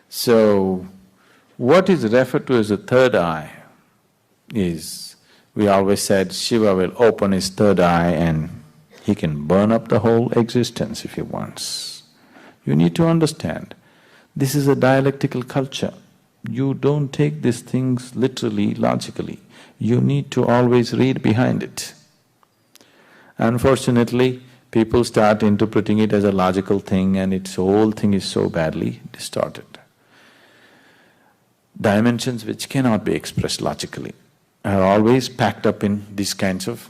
So, what is referred to as the third eye is, we always said Shiva will open his third eye and he can burn up the whole existence if he wants. You need to understand, this is a dialectical culture. You don't take these things literally, logically. You need to always read behind it. Unfortunately, people start interpreting it as a logical thing and its whole thing is so badly distorted. Dimensions which cannot be expressed logically are always packed up in these kinds of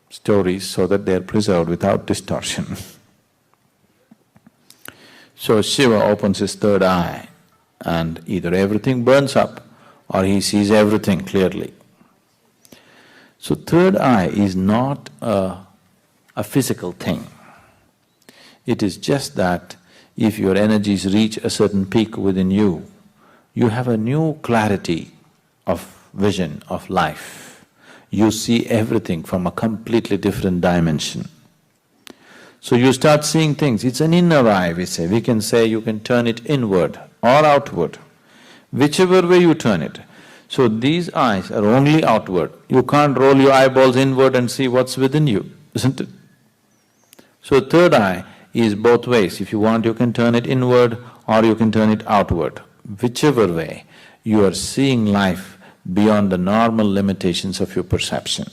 stories so that they are preserved without distortion. So Shiva opens his third eye and either everything burns up or he sees everything clearly. So third eye is not a physical thing. It is just that if your energies reach a certain peak within you, you have a new clarity of vision of life. You see everything from a completely different dimension. So you start seeing things, it's an inner eye we say. We can say you can turn it inward or outward, whichever way you turn it. So these eyes are only outward. You can't roll your eyeballs inward and see what's within you, isn't it? So third eye is both ways. If you want, you can turn it inward or you can turn it outward. Whichever way, you are seeing life beyond the normal limitations of your perception.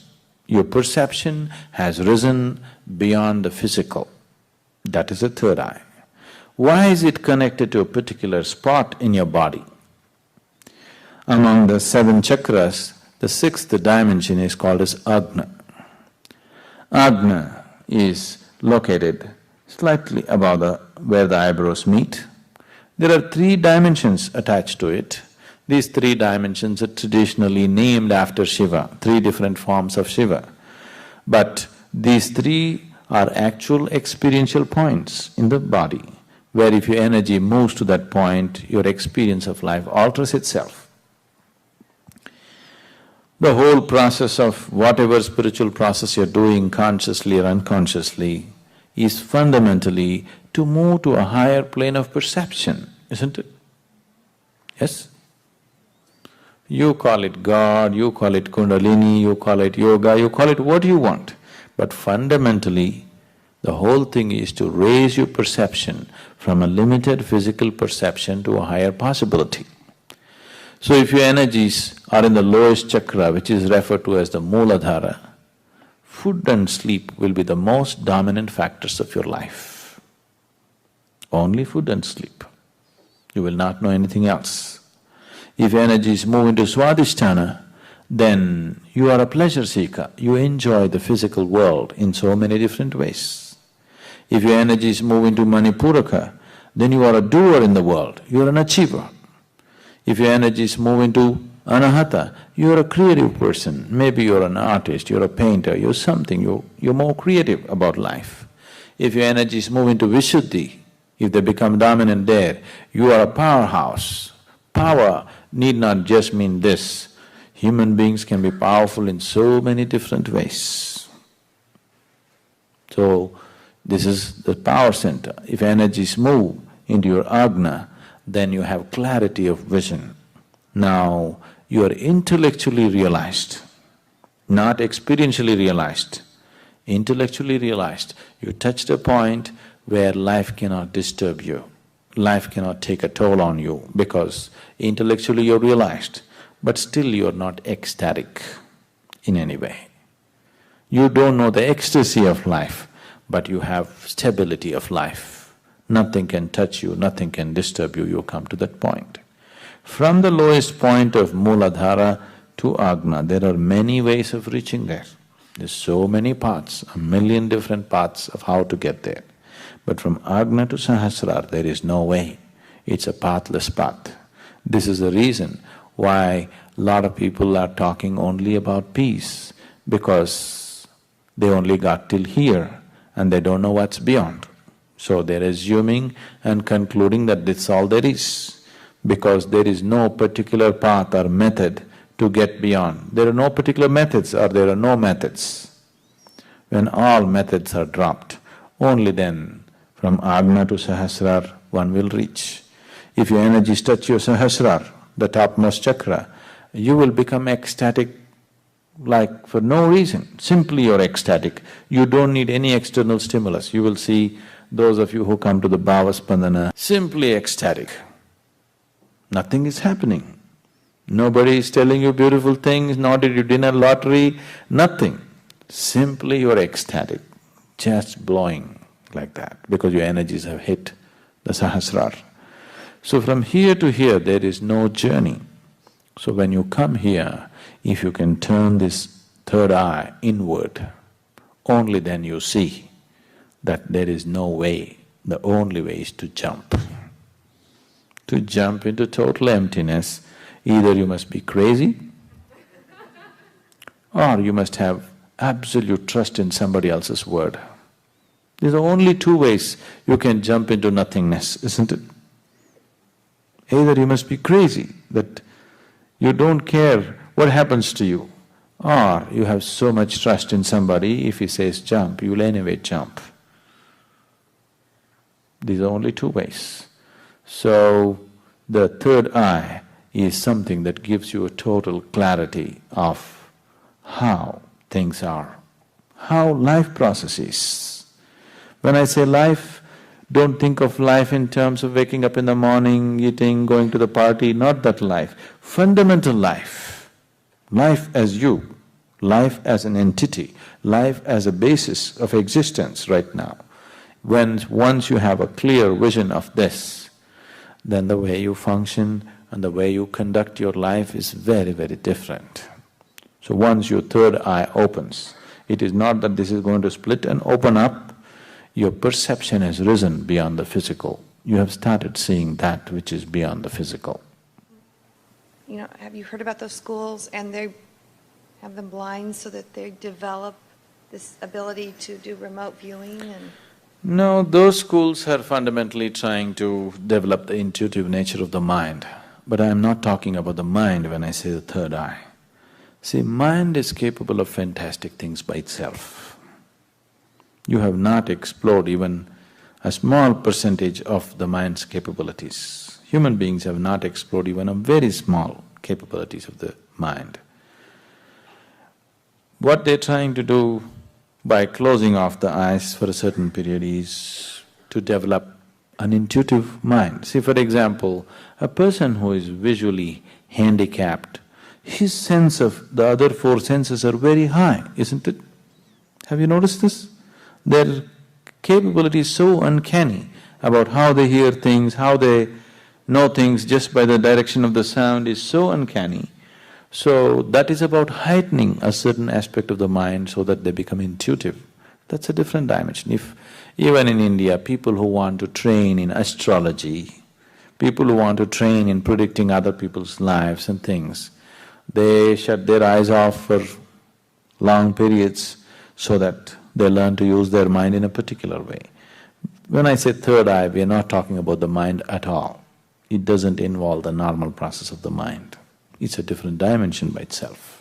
Your perception has risen beyond the physical. That is the third eye. Why is it connected to a particular spot in your body? Among the 7 chakras, the 6th dimension is called as Agna. Agna is located slightly above where the eyebrows meet. There are 3 dimensions attached to it. These 3 dimensions are traditionally named after Shiva, 3 different forms of Shiva. But these 3 are actual experiential points in the body, where if your energy moves to that point, your experience of life alters itself. The whole process of whatever spiritual process you're doing, consciously or unconsciously, is fundamentally to move to a higher plane of perception, isn't it? Yes? You call it God, you call it Kundalini, you call it yoga, you call it what you want. But fundamentally, the whole thing is to raise your perception from a limited physical perception to a higher possibility. So if your energies are in the lowest chakra, which is referred to as the Mooladhara, food and sleep will be the most dominant factors of your life. Only food and sleep. You will not know anything else. If energies move into Swadhisthana, then you are a pleasure seeker, you enjoy the physical world in so many different ways. If your energies move into Manipuraka, then you are a doer in the world, you are an achiever. If your energies move into Anahata, you are a creative person, maybe you're an artist, you're a painter, you're something, you're more creative about life. If your energies move into Vishuddhi, if they become dominant there, you are a powerhouse. Power need not just mean this. Human beings can be powerful in so many different ways. So, this is the power center. If energies move into your Agna, then you have clarity of vision. Now, you are intellectually realized, not experientially realized. Intellectually realized, you touched a point where life cannot disturb you, life cannot take a toll on you because intellectually you're realized, but still you're not ecstatic in any way. You don't know the ecstasy of life, but you have stability of life. Nothing can touch you, nothing can disturb you, you come to that point. From the lowest point of Mooladhara to Agna, there are many ways of reaching there. There's so many paths, 1,000,000 different paths of how to get there. But from Agna to Sahasrara, there is no way. It's a pathless path. This is the reason why a lot of people are talking only about peace, because they only got till here and they don't know what's beyond. So they're assuming and concluding that that's all there is, because there is no particular path or method to get beyond. There are no particular methods or there are no methods. When all methods are dropped, only then from Agna to Sahasrara one will reach. If your energies touch your Sahasrara, the topmost chakra, you will become ecstatic like for no reason. Simply you're ecstatic. You don't need any external stimulus. You will see those of you who come to the Bhava Spandana, simply ecstatic. Nothing is happening. Nobody is telling you beautiful things, nor did you dinner lottery, nothing. Simply you're ecstatic, just blowing like that, because your energies have hit the Sahasrara. So from here to here, there is no journey. So when you come here, if you can turn this third eye inward, only then you see that there is no way, the only way is to jump. To jump into total emptiness, either you must be crazy or you must have absolute trust in somebody else's word. These are only two ways you can jump into nothingness, isn't it? Either you must be crazy, that you don't care what happens to you, or you have so much trust in somebody, if he says jump, you will anyway jump. These are only two ways. So, the third eye is something that gives you a total clarity of how things are, how life processes. When I say life, don't think of life in terms of waking up in the morning, eating, going to the party, not that life. Fundamental life, life as you, life as an entity, life as a basis of existence right now. Once you have a clear vision of this, then the way you function and the way you conduct your life is very, very different. So once your third eye opens, it is not that this is going to split and open up, your perception has risen beyond the physical. You have started seeing that which is beyond the physical. You know, have you heard about those schools and they have them blind so that they develop this ability to do remote viewing and… No, those schools are fundamentally trying to develop the intuitive nature of the mind. But I am not talking about the mind when I say the third eye. See, mind is capable of fantastic things by itself. You have not explored even a small percentage of the mind's capabilities. Human beings have not explored even a very small capabilities of the mind. What they're trying to do by closing off the eyes for a certain period is to develop an intuitive mind. See, for example, a person who is visually handicapped, his sense of the other four senses are very high, isn't it? Have you noticed this? Their capability is so uncanny about how they hear things, how they know things just by the direction of the sound is so uncanny. So that is about heightening a certain aspect of the mind so that they become intuitive. That's a different dimension. If even in India, people who want to train in astrology, people who want to train in predicting other people's lives and things, they shut their eyes off for long periods so that they learn to use their mind in a particular way. When I say third eye, we are not talking about the mind at all. It doesn't involve the normal process of the mind. It's a different dimension by itself.